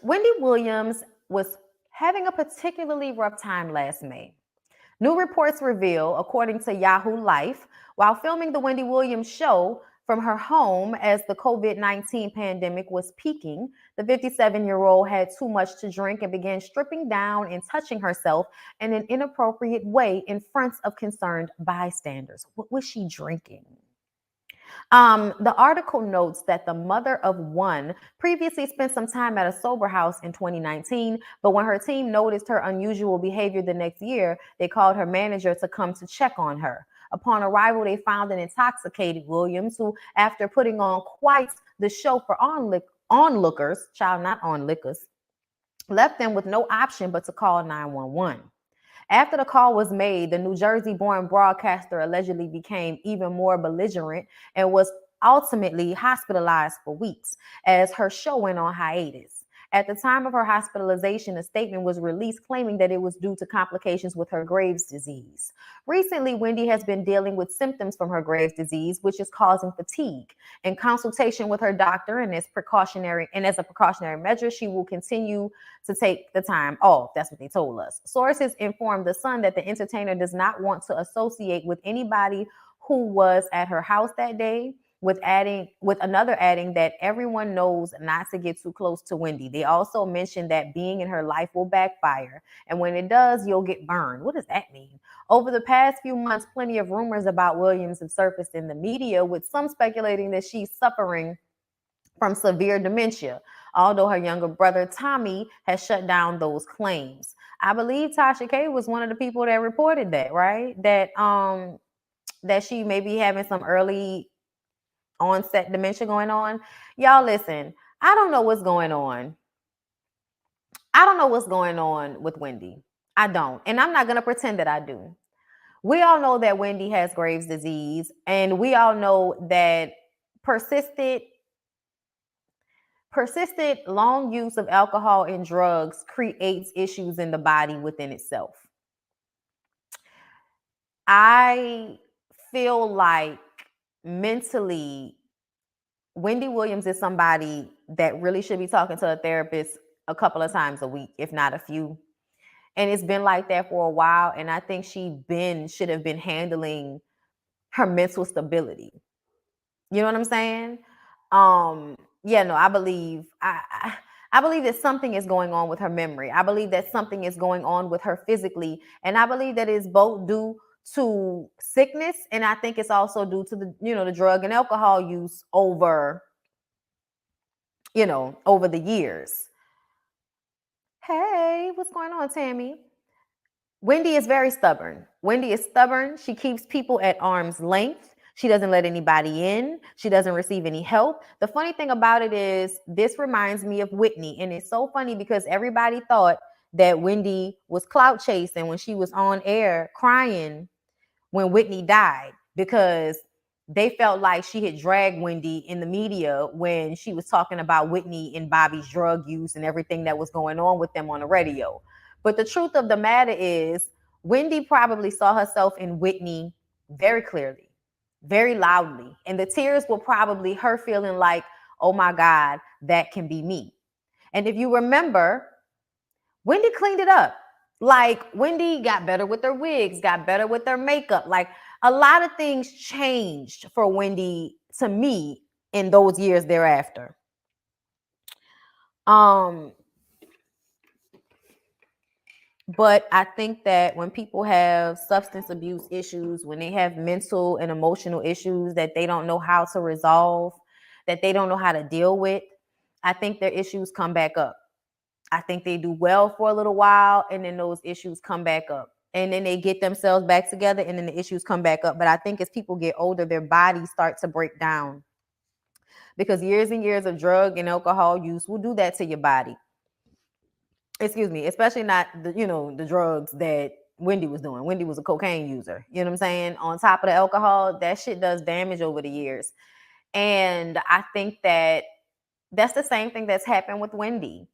Wendy Williams was having a particularly rough time last May. New reports reveal, according to Yahoo Life, while filming the Wendy Williams show from her home as the COVID-19 pandemic was peaking, the 57-year-old had too much to drink and began stripping down and touching herself in an inappropriate way in front of concerned bystanders. What was she drinking? The article notes that the mother of one previously spent some time at a sober house in 2019, but when her team noticed her unusual behavior the next year, they called her manager to come to check on her. Upon arrival, they found an intoxicated Williams who, after putting on quite the show for onlookers, child, not onlookers, left them with no option but to call 911. After the call was made, the New Jersey-born broadcaster allegedly became even more belligerent and was ultimately hospitalized for weeks as her show went on hiatus. At the time of her hospitalization, a statement was released claiming that it was due to complications with her Graves' disease. Recently, Wendy has been dealing with symptoms from her Graves' disease, which is causing fatigue. In consultation with her doctor and as a precautionary measure, she will continue to take the time off. That's what they told us. Sources informed The Sun that the entertainer does not want to associate with anybody who was at her house that day, with another adding that everyone knows not to get too close to Wendy. They also mentioned that being in her life will backfire, and when it does, you'll get burned. What does that mean? Over the past few months, plenty of rumors about Williams have surfaced in the media, with some speculating that she's suffering from severe dementia, although her younger brother Tommy has shut down those claims. I believe Tasha K was one of the people that reported that, right? That she may be having some early onset dementia going on. Y'all listen, I don't know what's going on. I don't know what's going on with Wendy. I don't. And I'm not going to pretend that I do. We all know that Wendy has Graves' disease, and we all know that persistent long use of alcohol and drugs creates issues in the body within itself. I feel like mentally, Wendy Williams is somebody that really should be talking to a therapist a couple of times a week, if not a few. And it's been like that for a while. And I think should have been handling her mental stability. You know what I'm saying? I believe I believe that something is going on with her memory. I believe that something is going on with her physically. And I believe that it's both due to sickness, and I think it's also due to the drug and alcohol use over the years. Hey, what's going on, Tammy? Wendy is very stubborn. Wendy is stubborn. She keeps people at arm's length. She doesn't let anybody in. She doesn't receive any help. The funny thing about it is, this reminds me of Whitney. And it's so funny because everybody thought that Wendy was clout chasing when she was on air crying when Whitney died, because they felt like she had dragged Wendy in the media when she was talking about Whitney and Bobby's drug use and everything that was going on with them on the radio. But the truth of the matter is, Wendy probably saw herself in Whitney very clearly, very loudly. And the tears were probably her feeling like, oh my God, that can be me. And if you remember, Wendy cleaned it up. Like, Wendy got better with her wigs, got better with her makeup. Like, a lot of things changed for Wendy, to me, in those years thereafter. But I think that when people have substance abuse issues, when they have mental and emotional issues that they don't know how to resolve, that they don't know how to deal with, I think their issues come back up. I think they do well for a little while, and then those issues come back up. And then they get themselves back together, and then the issues come back up. But I think as people get older, their bodies start to break down, because years and years of drug and alcohol use will do that to your body. Excuse me, especially not the drugs that Wendy was doing. Wendy was a cocaine user. You know what I'm saying? On top of the alcohol, that shit does damage over the years. And I think that that's the same thing that's happened with Wendy.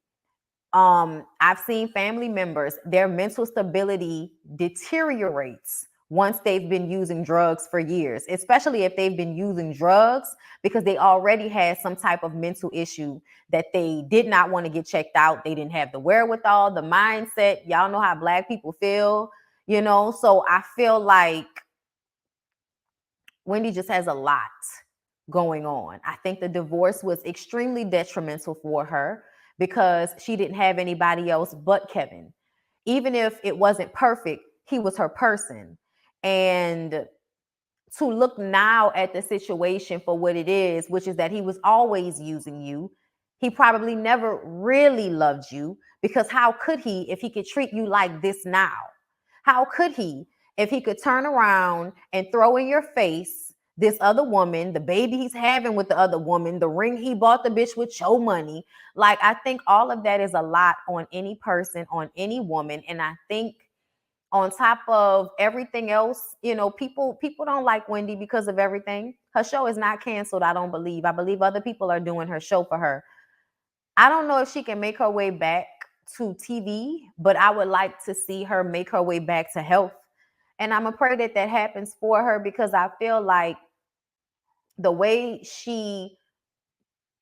I've seen family members, their mental stability deteriorates once they've been using drugs for years, especially if they've been using drugs because they already had some type of mental issue that they did not want to get checked out. They didn't have the wherewithal, the mindset. Y'all know how Black people feel, you know? So I feel like Wendy just has a lot going on. I think the divorce was extremely detrimental for her because she didn't have anybody else but Kevin. Even if it wasn't perfect, he was her person. And to look now at the situation for what it is, which is that he was always using you. He probably never really loved you because how could he if he could treat you like this now? How could he if he could turn around and throw in your face this other woman, the baby he's having with the other woman, the ring he bought the bitch with your money? Like, I think all of that is a lot on any person, on any woman. And I think on top of everything else, you know, people don't like Wendy because of everything. Her show is not canceled, I don't believe. I believe other people are doing her show for her. I don't know if she can make her way back to TV, but I would like to see her make her way back to health. And I'm afraid that that happens for her because I feel like the way she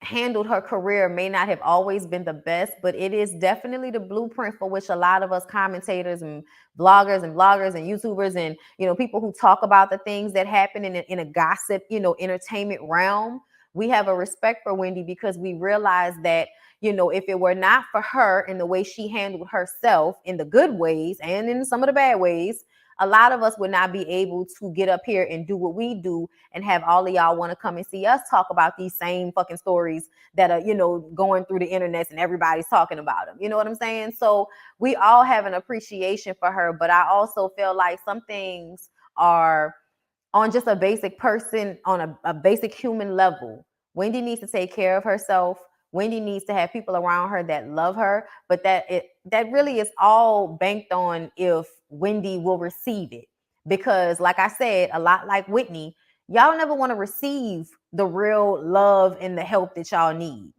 handled her career may not have always been the best, but it is definitely the blueprint for which a lot of us commentators and bloggers and YouTubers and, you know, people who talk about the things that happen in a gossip, you know, entertainment realm. We have a respect for Wendy because we realize that, you know, if it were not for her and the way she handled herself in the good ways and in some of the bad ways, a lot of us would not be able to get up here and do what we do and have all of y'all want to come and see us talk about these same fucking stories that are, you know, going through the internet and everybody's talking about them. You know what I'm saying? So we all have an appreciation for her, but I also feel like some things are on just a basic person, on a basic human level. Wendy needs to take care of herself. Wendy needs to have people around her that love her, but that really is all banked on if Wendy will receive it. Because like I said, a lot like Whitney, y'all never want to receive the real love and the help that y'all need.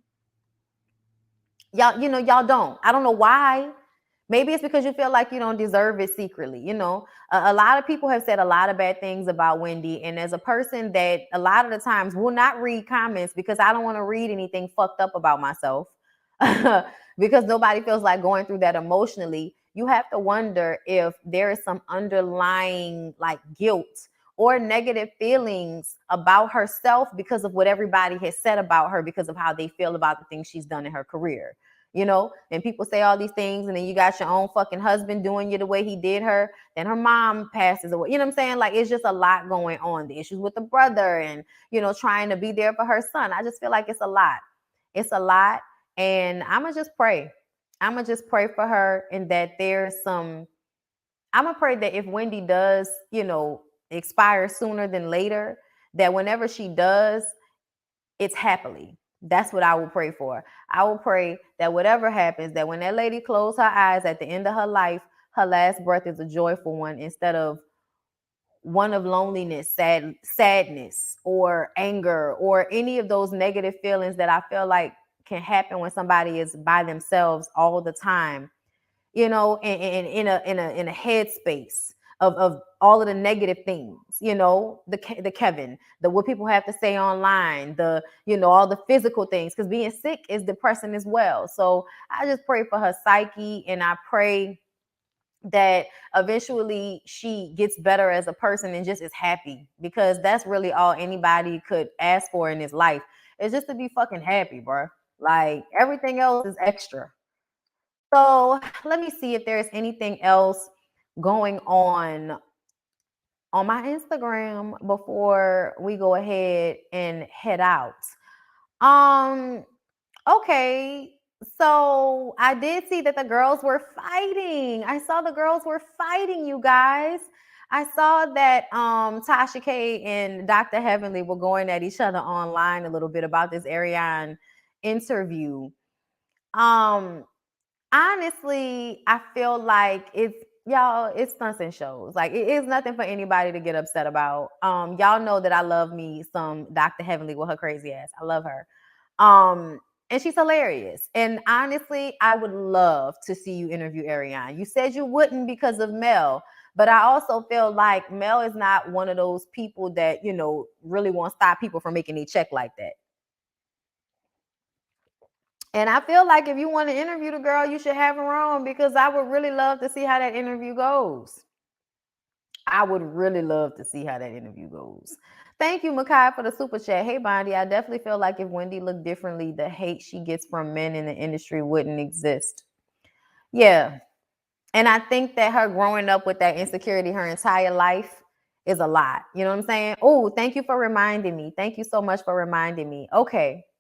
Y'all, you know, y'all don't. I don't know why. Maybe it's because you feel like you don't deserve it secretly. You know, a lot of people have said a lot of bad things about Wendy. And as a person that a lot of the times will not read comments because I don't want to read anything fucked up about myself because nobody feels like going through that emotionally, you have to wonder if there is some underlying like guilt or negative feelings about herself because of what everybody has said about her because of how they feel about the things she's done in her career. You know, and people say all these things, and then you got your own fucking husband doing you the way he did her. Then her mom passes away. You know what I'm saying? Like, it's just a lot going on. The issues with the brother and, you know, trying to be there for her son. I just feel like it's a lot. It's a lot. And I'm going to just pray. I'm going to just pray for her and that there's some, I'm going to pray that if Wendy does, you know, expire sooner than later, that whenever she does, it's happily. That's what I will pray for. I will pray that whatever happens, that when that lady closes her eyes at the end of her life, her last breath is a joyful one instead of one of loneliness, sadness, or anger, or any of those negative feelings that I feel like can happen when somebody is by themselves all the time, you know, and in a headspace of all of the negative things, you know, the Kevin, the what people have to say online, the, you know, all the physical things, because being sick is depressing as well. So I just pray for her psyche, and I pray that eventually she gets better as a person and just is happy, because that's really all anybody could ask for in this life, is just to be fucking happy, bro. Like, everything else is extra. So let me see if there's anything else going on my Instagram before we go ahead and head out. Um, okay. So I did see that the girls were fighting. I saw the girls were fighting, you guys. I saw that Tasha K and Dr. Heavenly were going at each other online a little bit about this Ariane interview. Um, Honestly, I feel like it's stunts and shows. Like, it is nothing for anybody to get upset about. Y'all know that I love me some Dr. Heavenly with her crazy ass. I love her. And she's hilarious. And honestly, I would love to see you interview Ariane. You said you wouldn't because of Mel, But I also feel like Mel is not one of those people that, you know, really want to stop people from making a check like that. And I feel like if you want to interview the girl, you should have her on, because I would really love to see how that interview goes. I would really love to see how that interview goes. Thank you, Makai, for the super chat. Hey, Bondi, I definitely feel like if Wendy looked differently, the hate she gets from men in the industry wouldn't exist. Yeah. And I think that her growing up with that insecurity her entire life is a lot. You know what I'm saying? Oh, thank you for reminding me. Thank you so much for reminding me. Okay.